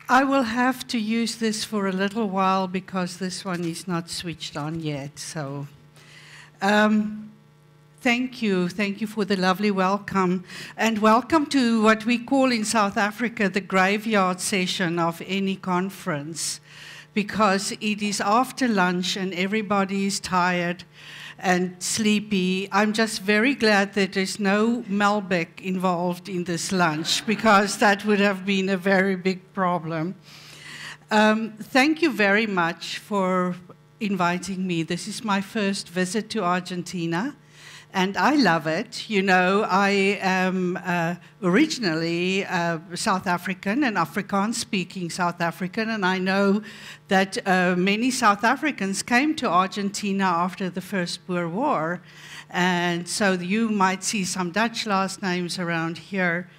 I will have to use this for a little while because this one is not switched on yet. So, thank you for the lovely welcome. And welcome to what we call in South Africa the graveyard session of any conference, because it is after lunch and everybody is tired and sleepy. I'm just very glad that there's no Malbec involved in this lunch, because that would have been a very big problem. Thank you very much for inviting me. This is my first visit to Argentina, and I love it. You know, I am originally South African and Afrikaans-speaking South African, and I know that many South Africans came to Argentina after the First Boer War, and so you might see some Dutch last names around here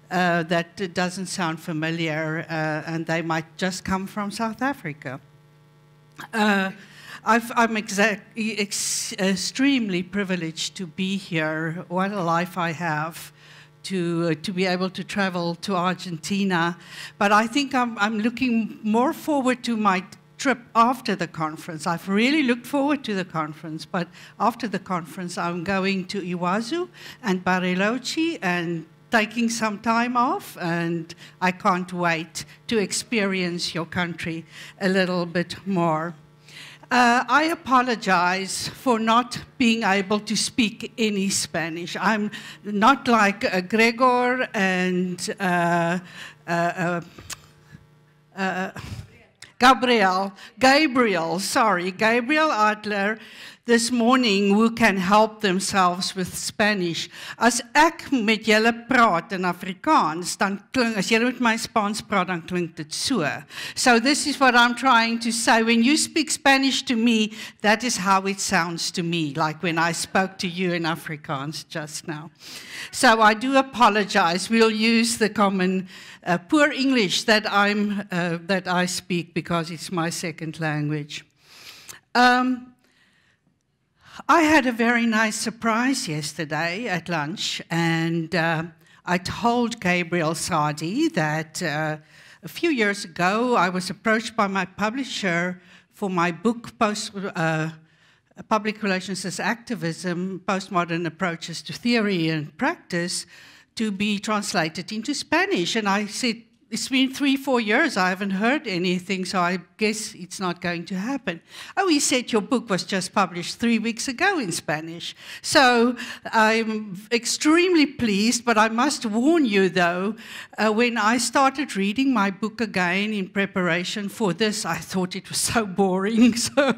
that doesn't sound familiar, and they might just come from South Africa. I'm extremely privileged to be here. What a life I have to be able to travel to Argentina. But I think I'm looking more forward to my trip after the conference. I've really looked forward to the conference, but after the conference I'm going to Iguazu and Bariloche and taking some time off, and I can't wait to experience your country a little bit more. I apologize for not being able to speak any Spanish. I'm not like Gregor and Gabriel Adler this morning, who can help themselves with Spanish. As ek met julle praat in Afrikaans, dan klink, as julle met my Spaans praat, dan klink dit so. So this is what I'm trying to say. When you speak Spanish to me, that is how it sounds to me, like when I spoke to you in Afrikaans just now. So I do apologize. We'll use the common poor English that I speak because it's my second language. I had a very nice surprise yesterday at lunch, and I told Gabriel Sadi that a few years ago I was approached by my publisher for my book, Public Relations as Activism, Postmodern Approaches to Theory and Practice, to be translated into Spanish. And I said, it's been 3-4 years, I haven't heard anything, so I guess it's not going to happen. Oh, he said your book was just published 3 weeks ago in Spanish. So I'm extremely pleased, but I must warn you though, when I started reading my book again in preparation for this, I thought it was so boring. So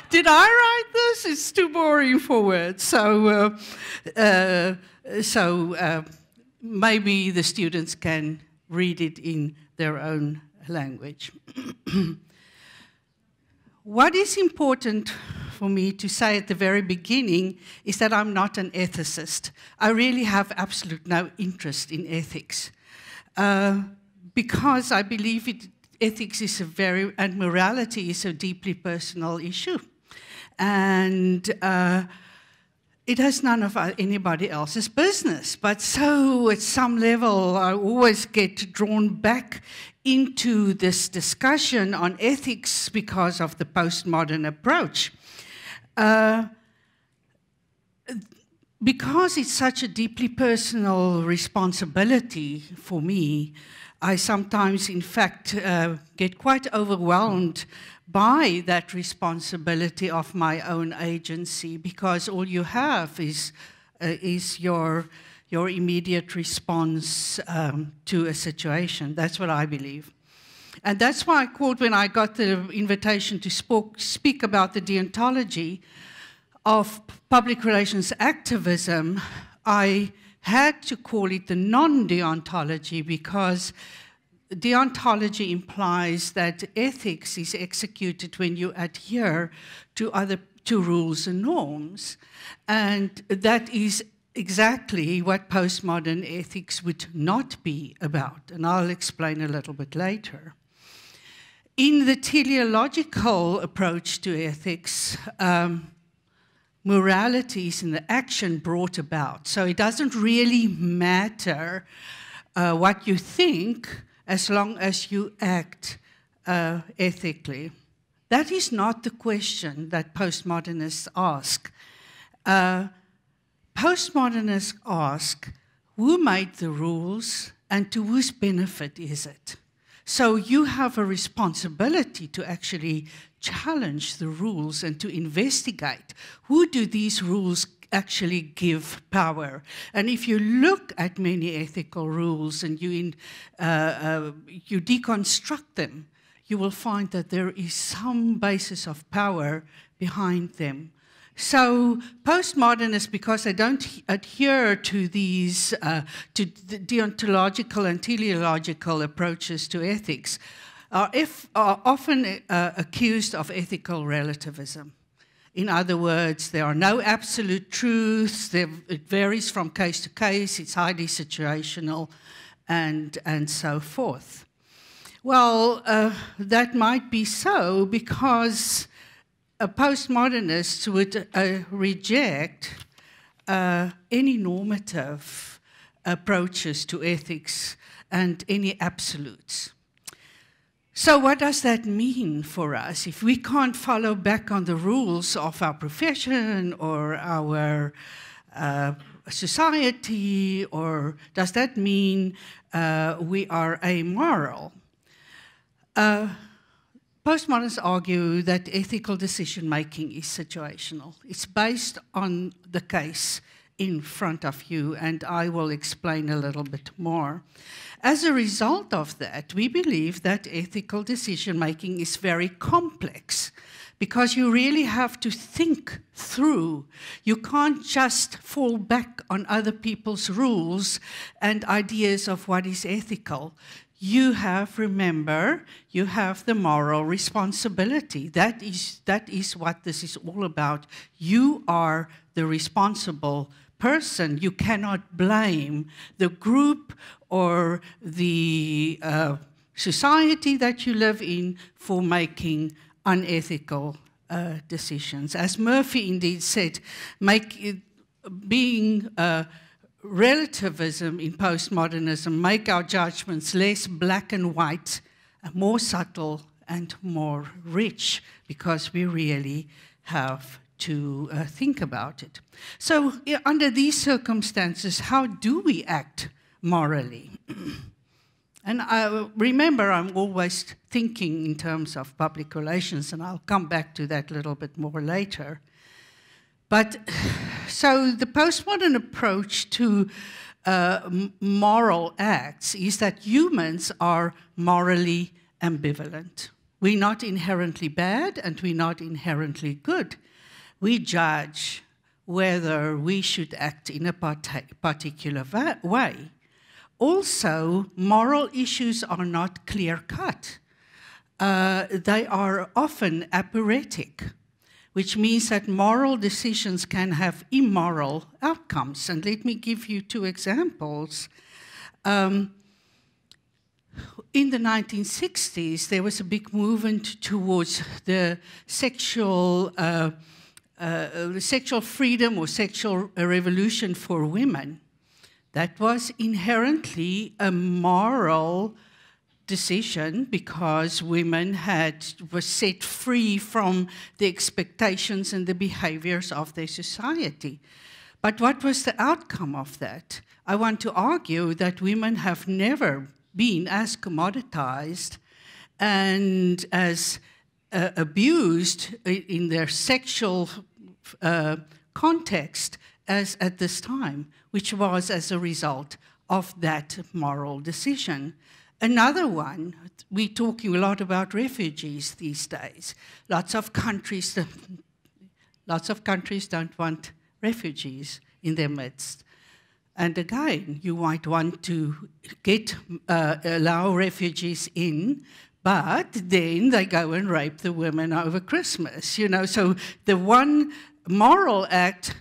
did I write this? It's too boring for words. So, maybe the students can read it in their own language. What is important for me to say at the very beginning is that I'm not an ethicist. I really have absolute no interest in ethics, because I believe ethics is and morality is a deeply personal issue. And it has none of anybody else's business. But so at some level, I always get drawn back into this discussion on ethics because of the postmodern approach. Because it's such a deeply personal responsibility for me, I sometimes, in fact, get quite overwhelmed by that responsibility of my own agency, because all you have is your immediate response to a situation. That's what I believe. And that's why I called, when I got the invitation to speak about the deontology of public relations activism, I had to call it the non-deontology, because deontology implies that ethics is executed when you adhere to rules and norms. And that is exactly what postmodern ethics would not be about. And I'll explain a little bit later. In the teleological approach to ethics, morality is in the action brought about. So it doesn't really matter what you think, as long as you act ethically. That is not the question that postmodernists ask. Postmodernists ask, who made the rules and to whose benefit is it? So you have a responsibility to actually challenge the rules and to investigate who do these rules actually give power. And if you look at many ethical rules and you deconstruct them, you will find that there is some basis of power behind them. So postmodernists, because they don't adhere to these to the deontological and teleological approaches to ethics, are often accused of ethical relativism. In other words, there are no absolute truths. It varies from case to case. It's highly situational, and so forth. Well, that might be so because postmodernists would reject any normative approaches to ethics and any absolutes. So what does that mean for us? If we can't follow back on the rules of our profession or our society, or does that mean we are amoral? Postmodernists argue that ethical decision-making is situational. It's based on the case in front of you, and I will explain a little bit more. As a result of that, we believe that ethical decision-making is very complex because you really have to think through. You can't just fall back on other people's rules and ideas of what is ethical. You have, remember, you have the moral responsibility. That is what this is all about. You are the responsible person. You cannot blame the group or the society that you live in for making unethical decisions. As Murphy indeed said, relativism in postmodernism make our judgments less black and white, more subtle and more rich, because we really have to think about it. So under these circumstances, how do we act morally? And remember, I'm always thinking in terms of public relations, and I'll come back to that a little bit more later. But so the postmodern approach to moral acts is that humans are morally ambivalent. We're not inherently bad and we're not inherently good. We judge whether we should act in a particular way. Also, moral issues are not clear-cut. They are often aporetic, which means that moral decisions can have immoral outcomes. And let me give you two examples. In the 1960s, there was a big movement towards the sexual freedom or sexual revolution for women. That was inherently a moral decision because women were set free from the expectations and the behaviors of their society. But what was the outcome of that? I want to argue that women have never been as commoditized and as abused in their sexual context as at this time, which was as a result of that moral decision. Another one, we're talking a lot about refugees these days. Lots of countries don't want refugees in their midst. And again, you might want to allow refugees in, but then they go and rape the women over Christmas. You know, so the one moral act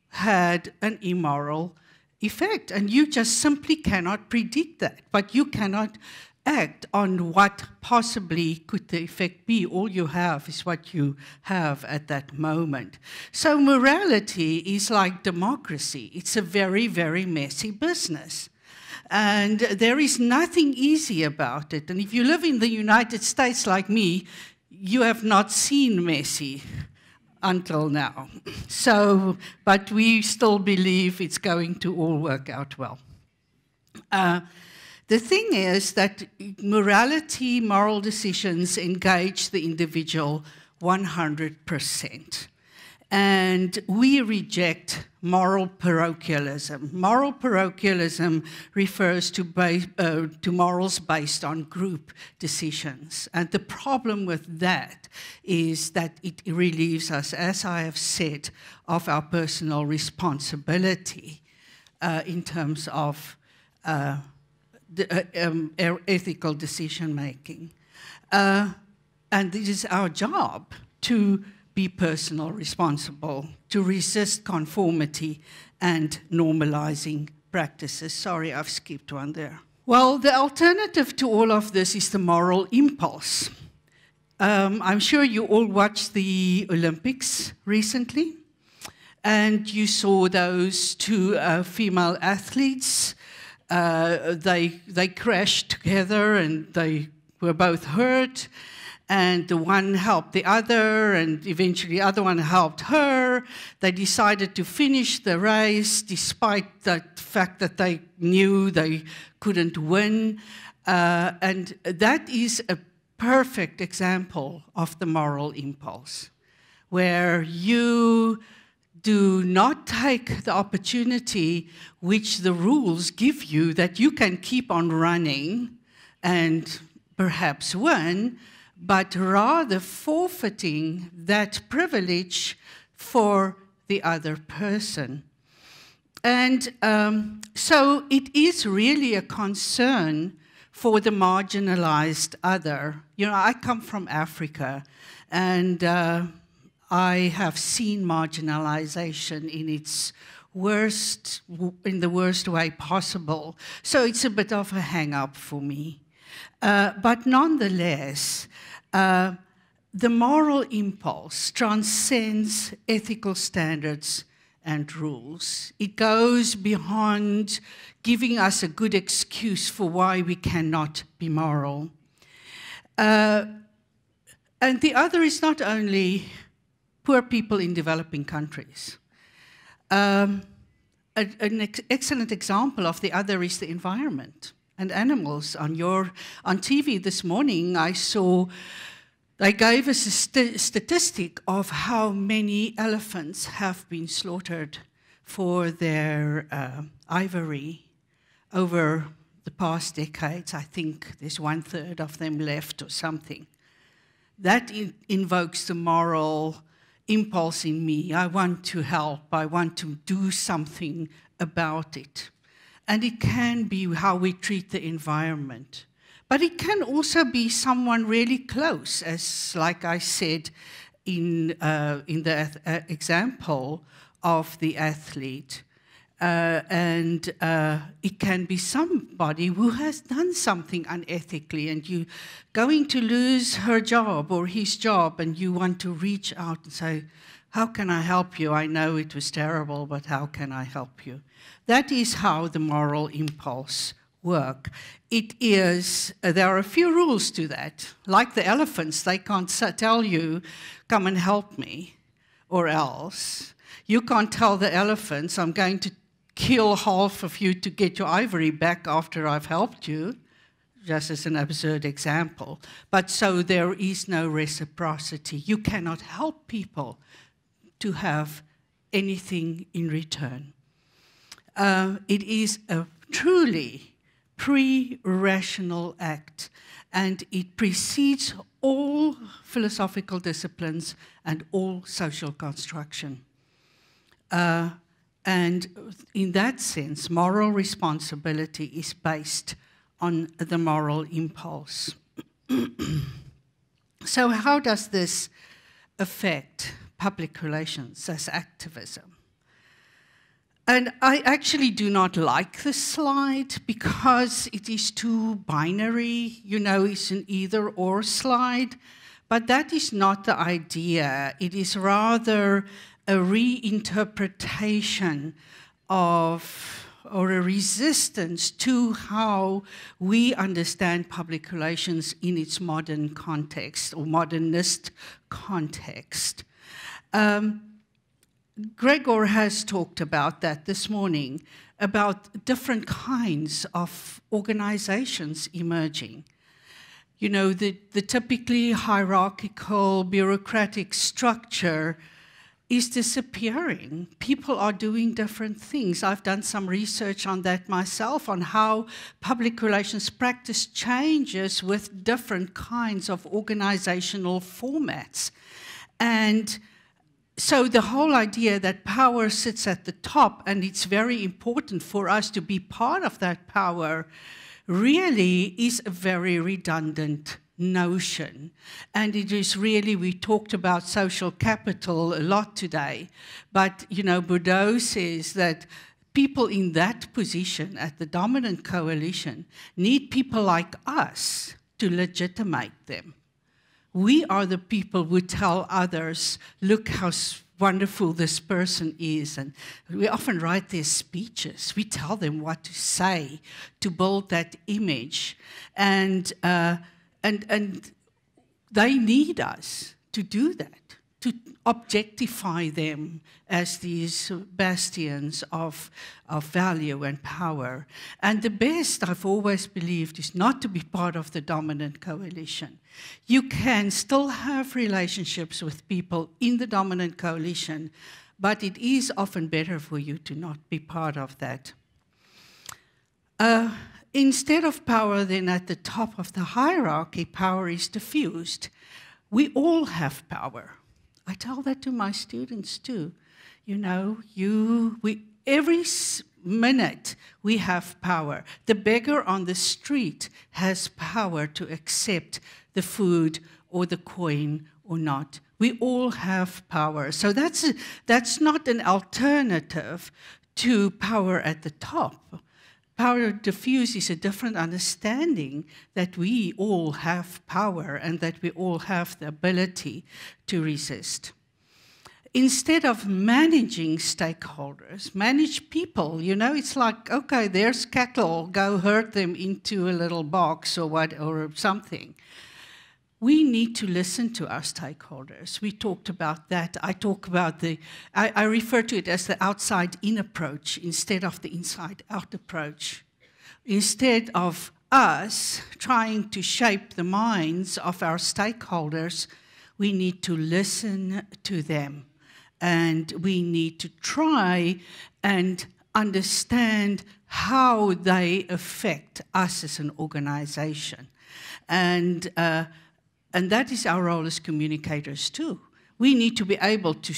had an immoral effect, and you just simply cannot predict that. But you cannot act on what possibly could the effect be. All you have is what you have at that moment. So morality is like democracy. It's a very, very messy business. And there is nothing easy about it. And if you live in the United States like me, you have not seen messy until now. So, but we still believe it's going to all work out well. The thing is that morality, moral decisions engage the individual 100%. And we reject moral parochialism. Moral parochialism refers to morals based on group decisions. And the problem with that is that it relieves us, as I have said, of our personal responsibility in terms of ethical decision-making. And it is our job to be personal responsible, to resist conformity and normalizing practices. Sorry, I've skipped one there. Well, the alternative to all of this is the moral impulse. I'm sure you all watched the Olympics recently, and you saw those two female athletes. They crashed together and they were both hurt. And the one helped the other, and eventually the other one helped her. They decided to finish the race despite the fact that they knew they couldn't win. And that is a perfect example of the moral impulse, where you do not take the opportunity which the rules give you that you can keep on running and perhaps win, but rather forfeiting that privilege for the other person. And so it is really a concern for the marginalized other. You know, I come from Africa, and I have seen marginalization in its worst, in the worst way possible. So it's a bit of a hang-up for me. But nonetheless, the moral impulse transcends ethical standards and rules. It goes beyond giving us a good excuse for why we cannot be moral. And the other is not only poor people in developing countries. An excellent example of the other is the environment and animals. On TV this morning, I saw they gave us a statistic of how many elephants have been slaughtered for their ivory over the past decades. I think there's 1/3 of them left or something. That invokes the moral impulse in me. I want to help. I want to do something about it. And it can be how we treat the environment. But it can also be someone really close, as like I said in the example of the athlete. And it can be somebody who has done something unethically, and you're going to lose her job or his job, and you want to reach out and say, how can I help you? I know it was terrible, but how can I help you? That is how the moral impulse work. It is, there are a few rules to that. Like the elephants, they can't tell you, come and help me, or else. You can't tell the elephants, I'm going to kill half of you to get your ivory back after I've helped you, just as an absurd example. But so there is no reciprocity. You cannot help people to have anything in return. It is a truly pre-rational act, and it precedes all philosophical disciplines and all social construction. And in that sense, moral responsibility is based on the moral impulse. So how does this affect public relations as activism? And I actually do not like this slide because it is too binary. You know, it's an either-or slide. But that is not the idea. It is rather a reinterpretation of or a resistance to how we understand public relations in its modern context or modernist context. Gregor has talked about that this morning, about different kinds of organizations emerging. You know, the typically hierarchical, bureaucratic structure is disappearing. People are doing different things. I've done some research on that myself, on how public relations practice changes with different kinds of organizational formats. And so the whole idea that power sits at the top, and it's very important for us to be part of that power, really is a very redundant notion. And it is really, we talked about social capital a lot today, but, you know, Bourdieu says that people in that position at the dominant coalition need people like us to legitimate them. We are the people who tell others, look how wonderful this person is. And we often write their speeches. We tell them what to say to build that image. And they need us to do that, to objectify them as these bastions of value and power. And the best, I've always believed, is not to be part of the dominant coalition. You can still have relationships with people in the dominant coalition, but it is often better for you to not be part of that. Instead of power then at the top of the hierarchy, power is diffused. We all have power. I tell that to my students too. You know, every minute we have power. The beggar on the street has power to accept the food or the coin or not. We all have power. So that's not an alternative to power at the top. Power diffused is a different understanding that we all have power and that we all have the ability to resist. Instead of managing stakeholders, manage people. You know, it's like, okay, there's cattle, go herd them into a little box or what, or something. We need to listen to our stakeholders. We talked about that. I refer to it as the outside-in approach instead of the inside-out approach. Instead of us trying to shape the minds of our stakeholders, we need to listen to them. And we need to try and understand how they affect us as an organization. And that is our role as communicators too. We need to be able to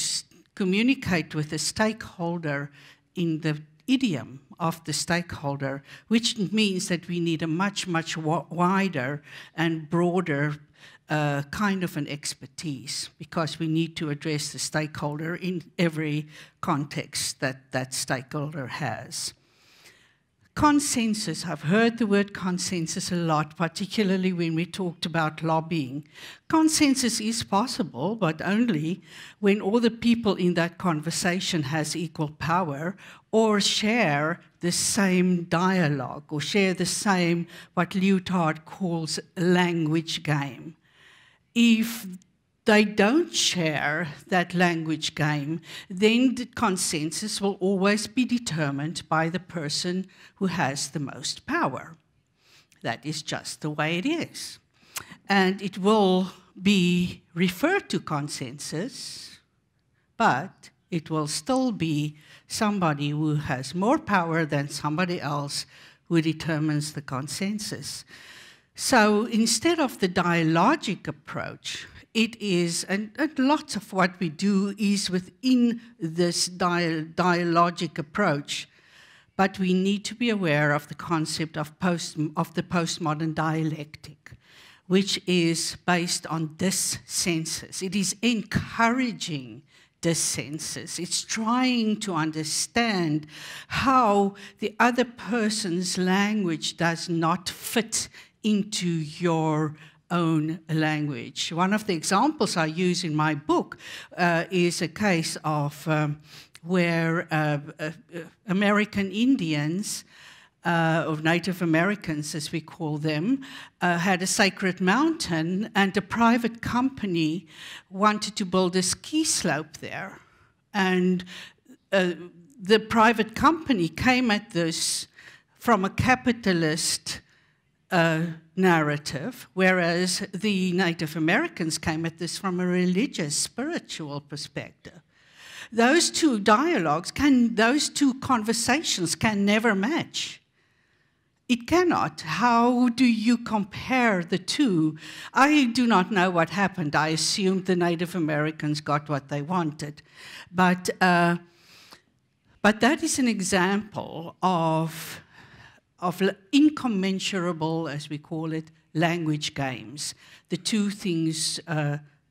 communicate with the stakeholder in the idiom of the stakeholder, which means that we need a much, much wider and broader kind of an expertise, because we need to address the stakeholder in every context that that stakeholder has. Consensus. I've heard the word consensus a lot, particularly when we talked about lobbying. Consensus is possible, but only when all the people in that conversation has equal power or share the same dialogue or share the same, what Lyotard calls, language game. If they don't share that language game, then the consensus will always be determined by the person who has the most power. That is just the way it is. And it will be referred to consensus, but it will still be somebody who has more power than somebody else who determines the consensus. So instead of the dialogic approach, it is, and lots of what we do is within this dialogic approach, but we need to be aware of the concept of the postmodern dialectic, which is based on dissensus. It is encouraging dissensus. It's trying to understand how the other person's language does not fit into your own language. One of the examples I use in my book is a case of where American Indians, or Native Americans as we call them, had a sacred mountain, and a private company wanted to build a ski slope there. And the private company came at this from a capitalist narrative, whereas the Native Americans came at this from a religious, spiritual perspective. Those two dialogues, those two conversations can never match. It cannot. How do you compare the two? I do not know what happened. I assumed the Native Americans got what they wanted. But that is an example of incommensurable, as we call it, language games. The two things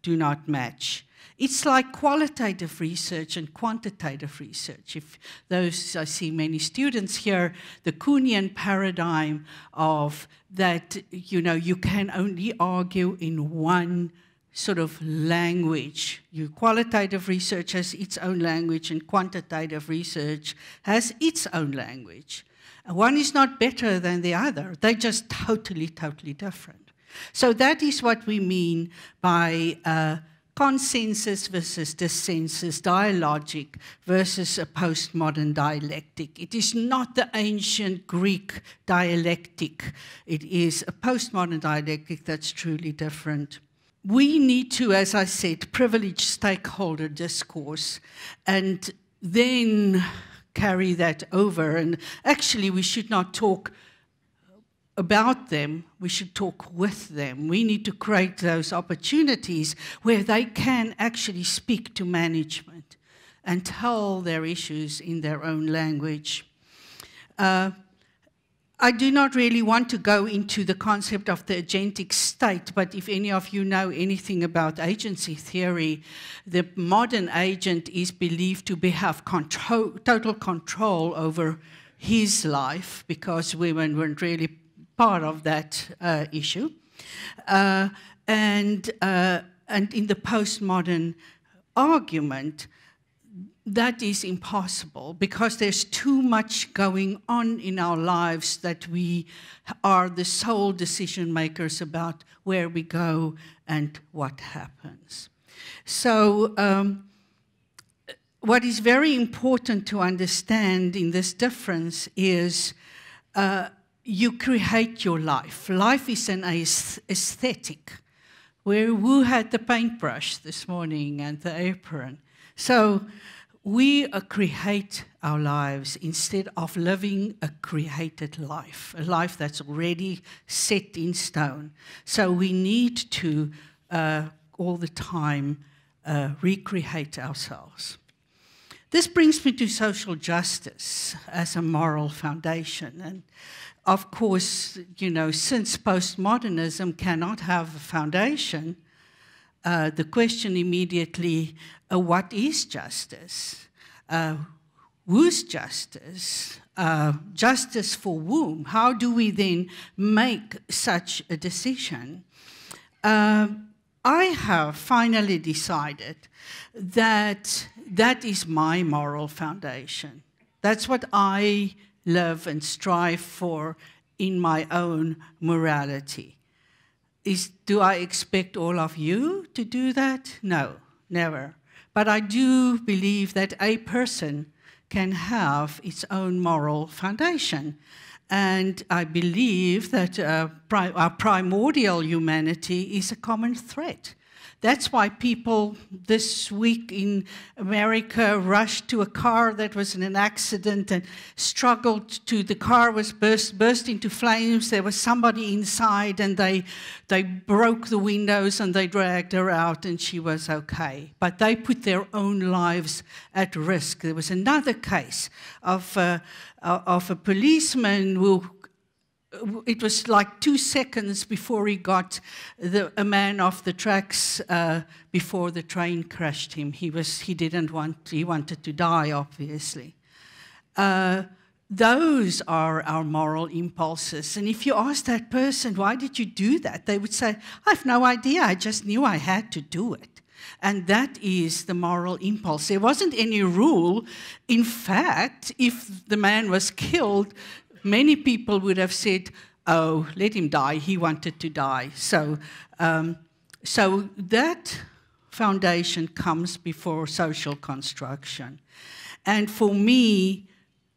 do not match. It's like qualitative research and quantitative research. If those, I see many students here, the Kuhnian paradigm of that, you know, you can only argue in one sort of language. Qualitative research has its own language and quantitative research has its own language. One is not better than the other. They're just totally, totally different. So that is what we mean by consensus versus dissensus, dialogic versus a postmodern dialectic. It is not the ancient Greek dialectic. It is a postmodern dialectic that's truly different. We need to, as I said, privilege stakeholder discourse and then carry that over. And actually, we should not talk about them, we should talk with them. We need to create those opportunities where they can actually speak to management and tell their issues in their own language. I do not really want to go into the concept of the agentic state, but if any of you know anything about agency theory, the modern agent is believed to have total control over his life, because women weren't really part of that issue. And in the postmodern argument, that is impossible because there's too much going on in our lives that we are the sole decision makers about where we go and what happens. So what is very important to understand in this difference is you create your life. Life is an aesthetic. Who had the paintbrush this morning and the apron? So we create our lives instead of living a created life, a life that's already set in stone. So we need to, all the time, recreate ourselves. This brings me to social justice as a moral foundation. And of course, you know, since postmodernism cannot have a foundation, the question immediately, what is justice? Whose justice? Justice for whom? How do we then make such a decision? I have finally decided that that is my moral foundation. That's what I live and strive for in my own morality. Do I expect all of you to do that? No, never. But I do believe that a person can have its own moral foundation. And I believe that our primordial humanity is a common thread. That's why people this week in America rushed to a car that was in an accident and struggled to, the car was burst into flames. There was somebody inside and they broke the windows and they dragged her out and she was okay. But they put their own lives at risk. There was another case of a policeman who, it was like 2 seconds before he got a man off the tracks before the train crushed him. He wanted to die, obviously. Those are our moral impulses. And if you ask that person, why did you do that? They would say, I have no idea. I just knew I had to do it. And that is the moral impulse. There wasn't any rule. In fact, if the man was killed, many people would have said, oh, let him die, he wanted to die. So that foundation comes before social construction. And for me,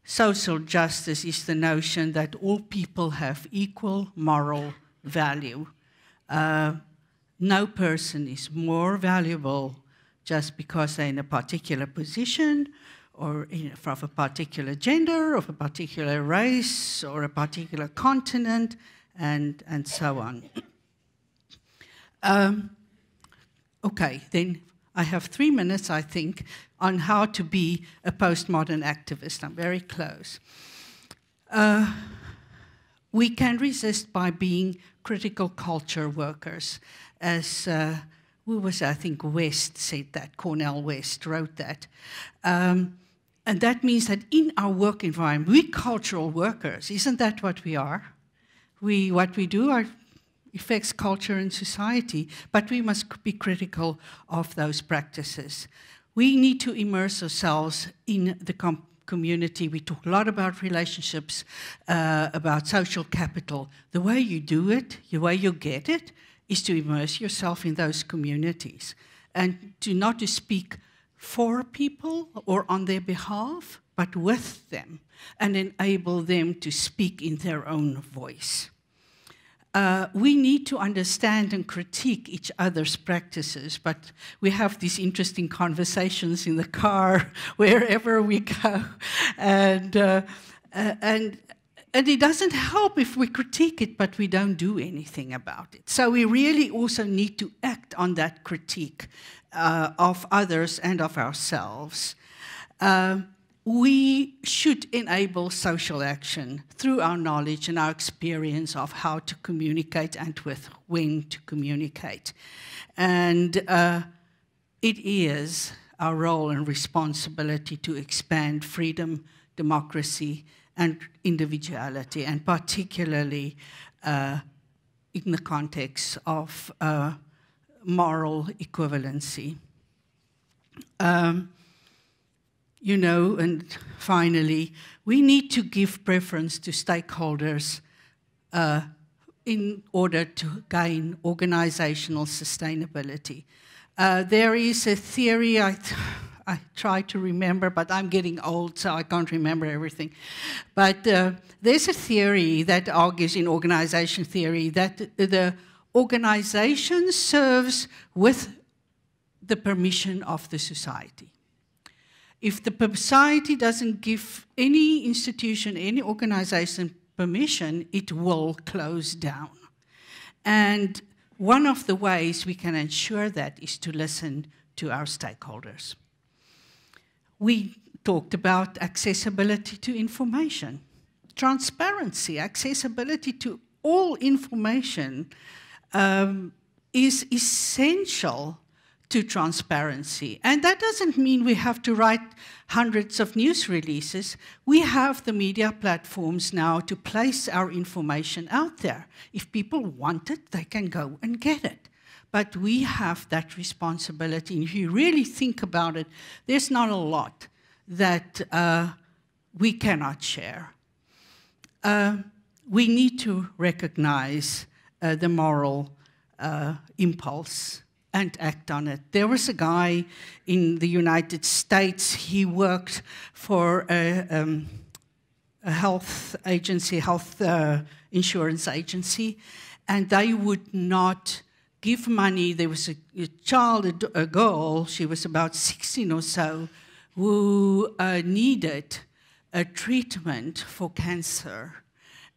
social justice is the notion that all people have equal moral value. No person is more valuable just because they're in a particular position or from a particular gender, of a particular race, or a particular continent, and so on. Okay, then I have 3 minutes, I think, on how to be a postmodern activist. I'm very close. We can resist by being critical culture workers, as who was, I think, West said that, Cornel West wrote that. And that means that in our work environment, we're cultural workers. Isn't that what we are? What we do affects culture and society, but we must be critical of those practices. We need to immerse ourselves in the community. We talk a lot about relationships, about social capital. The way you do it, the way you get it, is to immerse yourself in those communities and not to speak for people or on their behalf, but with them, and enable them to speak in their own voice. We need to understand and critique each other's practices, but we have these interesting conversations in the car, wherever we go, and it doesn't help if we critique it, but we don't do anything about it. So we really also need to act on that critique of others and of ourselves. We should enable social action through our knowledge and our experience of how to communicate and with when to communicate. And it is our role and responsibility to expand freedom, democracy, and individuality, and particularly in the context of moral equivalency. You know, and finally, we need to give preference to stakeholders in order to gain organizational sustainability. There is a theory, I try to remember, but I'm getting old, so I can't remember everything. But there's a theory that argues in organization theory that the organization serves with the permission of the society. If the society doesn't give any institution, any organization permission, it will close down. And one of the ways we can ensure that is to listen to our stakeholders. We talked about accessibility to information, transparency, accessibility to all information is essential to transparency. And that doesn't mean we have to write hundreds of news releases. We have the media platforms now to place our information out there. If people want it, they can go and get it. But we have that responsibility. And if you really think about it, there's not a lot that we cannot share. We need to recognize the moral impulse and act on it. There was a guy in the United States, he worked for a health agency, health insurance agency, and they would not give money. There was a child, a girl, she was about 16 or so, who needed a treatment for cancer,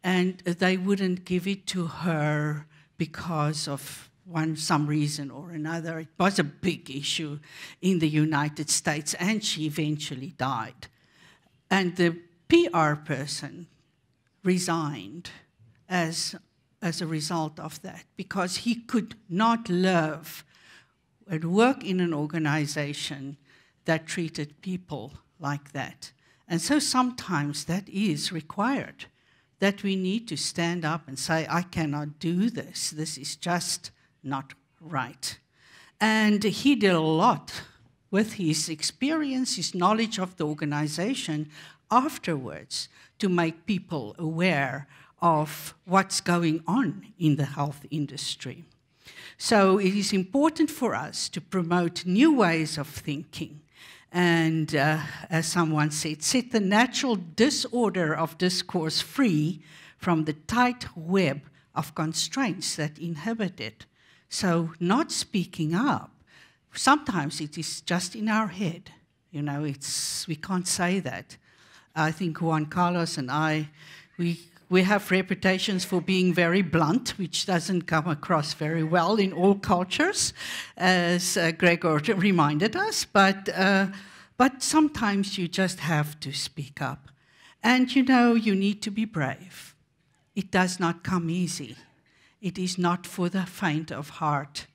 and they wouldn't give it to her because of some reason or another. It was a big issue in the United States, and she eventually died. And the PR person resigned as a result of that, because he could not live and work in an organization that treated people like that. And so sometimes that is required, that we need to stand up and say, I cannot do this. This is just not right. And he did a lot with his experience, his knowledge of the organization afterwards to make people aware of what's going on in the health industry. So it is important for us to promote new ways of thinking. And as someone said, set the natural disorder of discourse free from the tight web of constraints that inhibit it. So not speaking up, sometimes it is just in our head. You know, we can't say that. I think Juan Carlos and I, we have reputations for being very blunt, which doesn't come across very well in all cultures, as Gregor reminded us. But sometimes you just have to speak up. And, you know, you need to be brave. It does not come easy. It is not for the faint of heart.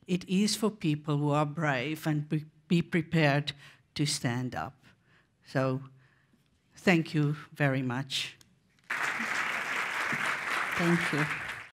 It is for people who are brave and be prepared to stand up. So, thank you very much. Thank you.